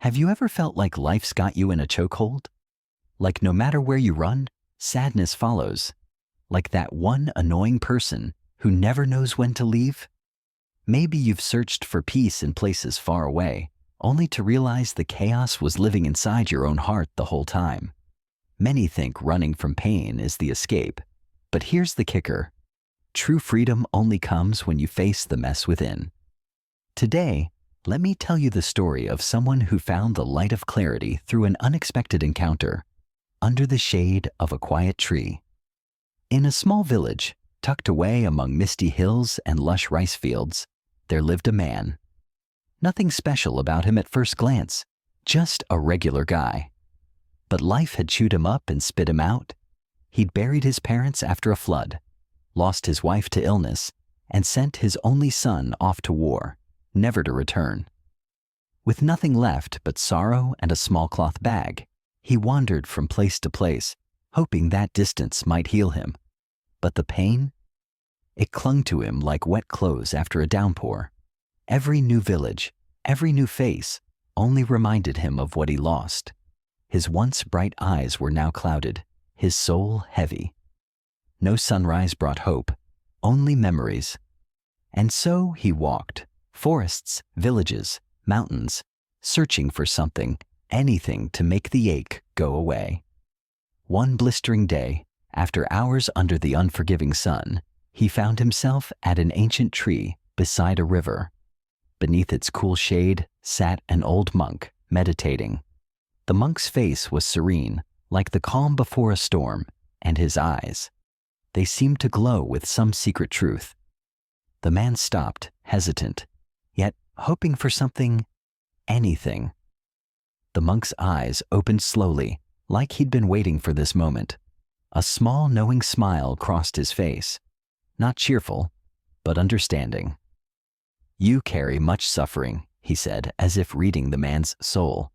Have you ever felt like life's got you in a chokehold? Like no matter where you run, sadness follows. Like that one annoying person who never knows when to leave? Maybe you've searched for peace in places far away, only to realize the chaos was living inside your own heart the whole time. Many think running from pain is the escape, but here's the kicker. True freedom only comes when you face the mess within. Today, let me tell you the story of someone who found the light of clarity through an unexpected encounter, under the shade of a quiet tree. In a small village, tucked away among misty hills and lush rice fields, there lived a man. Nothing special about him at first glance, just a regular guy. But life had chewed him up and spit him out. He'd buried his parents after a flood, lost his wife to illness, and sent his only son off to war, never to return. With nothing left but sorrow and a small cloth bag, he wandered from place to place, hoping that distance might heal him. But the pain? It clung to him like wet clothes after a downpour. Every new village, every new face, only reminded him of what he lost. His once bright eyes were now clouded, his soul heavy. No sunrise brought hope, only memories. And so he walked, forests, villages, mountains, searching for something, anything to make the ache go away. One blistering day, after hours under the unforgiving sun, he found himself at an ancient tree beside a river. Beneath its cool shade sat an old monk, meditating. The monk's face was serene, like the calm before a storm, and his eyes, they seemed to glow with some secret truth. The man stopped, hesitant, yet hoping for something, anything. The monk's eyes opened slowly, like he'd been waiting for this moment. A small, knowing smile crossed his face, not cheerful, but understanding. "You carry much suffering," he said, as if reading the man's soul.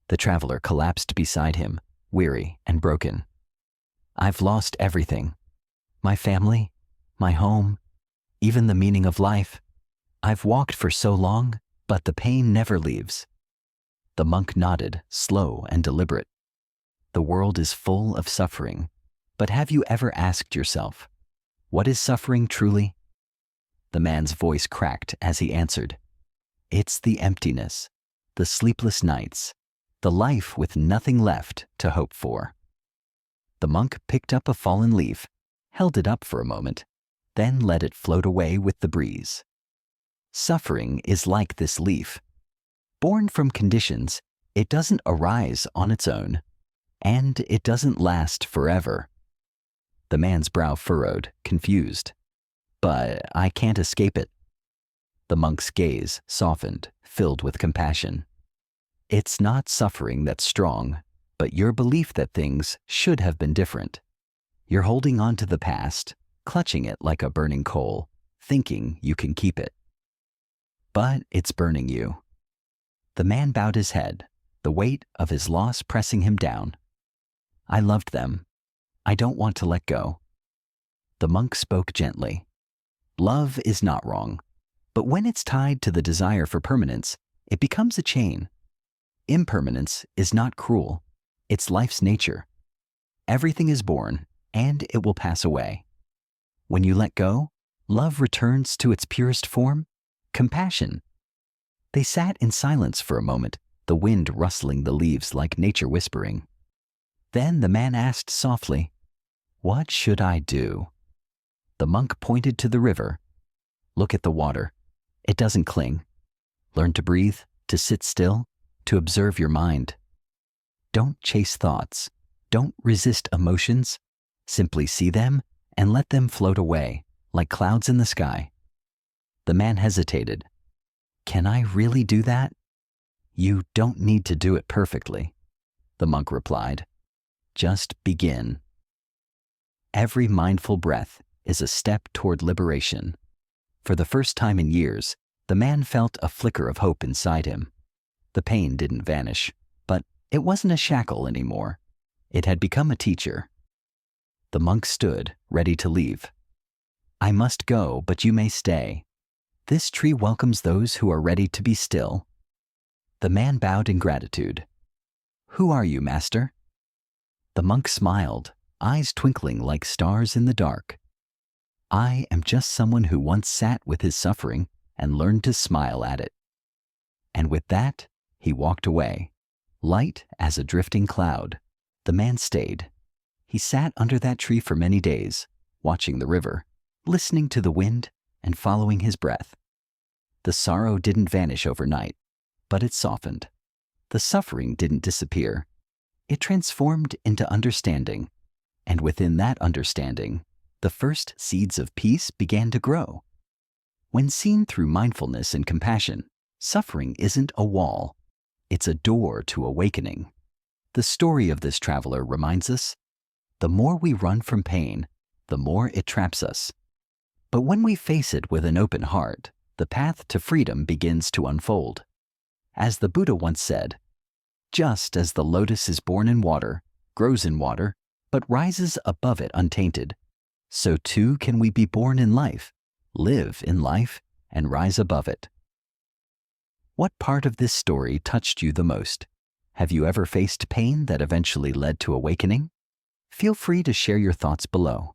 The traveler collapsed beside him, weary and broken. "I've lost everything. My family, my home, even the meaning of life. I've walked for so long, but the pain never leaves." The monk nodded, slow and deliberate. "The world is full of suffering, but have you ever asked yourself, what is suffering truly?" The man's voice cracked as he answered, "It's the emptiness, the sleepless nights, the life with nothing left to hope for." The monk picked up a fallen leaf, held it up for a moment, then let it float away with the breeze. Suffering is like this leaf. Born from conditions, it doesn't arise on its own, and it doesn't last forever. The man's brow furrowed, confused. "But I can't escape it." The monk's gaze softened, filled with compassion. "It's not suffering that's strong, but your belief that things should have been different. You're holding on to the past, clutching it like a burning coal, thinking you can keep it. But it's burning you." The man bowed his head, the weight of his loss pressing him down. "I loved them. I don't want to let go." The monk spoke gently. "Love is not wrong, but when it's tied to the desire for permanence, it becomes a chain. Impermanence is not cruel. It's life's nature. Everything is born, and it will pass away. When you let go, love returns to its purest form, compassion." They sat in silence for a moment, the wind rustling the leaves like nature whispering. Then the man asked softly, "What should I do?" The monk pointed to the river. "Look at the water. It doesn't cling. Learn to breathe, to sit still, to observe your mind. Don't chase thoughts. Don't resist emotions. Simply see them and let them float away, like clouds in the sky." The man hesitated. "Can I really do that?" "You don't need to do it perfectly," the monk replied. "Just begin." Every mindful breath is a step toward liberation. For the first time in years, the man felt a flicker of hope inside him. The pain didn't vanish, but it wasn't a shackle anymore. It had become a teacher. The monk stood, ready to leave. "I must go, but you may stay. This tree welcomes those who are ready to be still." The man bowed in gratitude. "Who are you, master?" The monk smiled, eyes twinkling like stars in the dark. "I am just someone who once sat with his suffering and learned to smile at it." And with that, he walked away, light as a drifting cloud. The man stayed. He sat under that tree for many days, watching the river, listening to the wind and following his breath. The sorrow didn't vanish overnight, but it softened. The suffering didn't disappear. It transformed into understanding, and within that understanding, the first seeds of peace began to grow. When seen through mindfulness and compassion, suffering isn't a wall, it's a door to awakening. The story of this traveler reminds us, the more we run from pain, the more it traps us. But when we face it with an open heart, the path to freedom begins to unfold. As the Buddha once said, just as the lotus is born in water, grows in water, but rises above it untainted, so too can we be born in life, live in life, and rise above it. What part of this story touched you the most? Have you ever faced pain that eventually led to awakening? Feel free to share your thoughts below.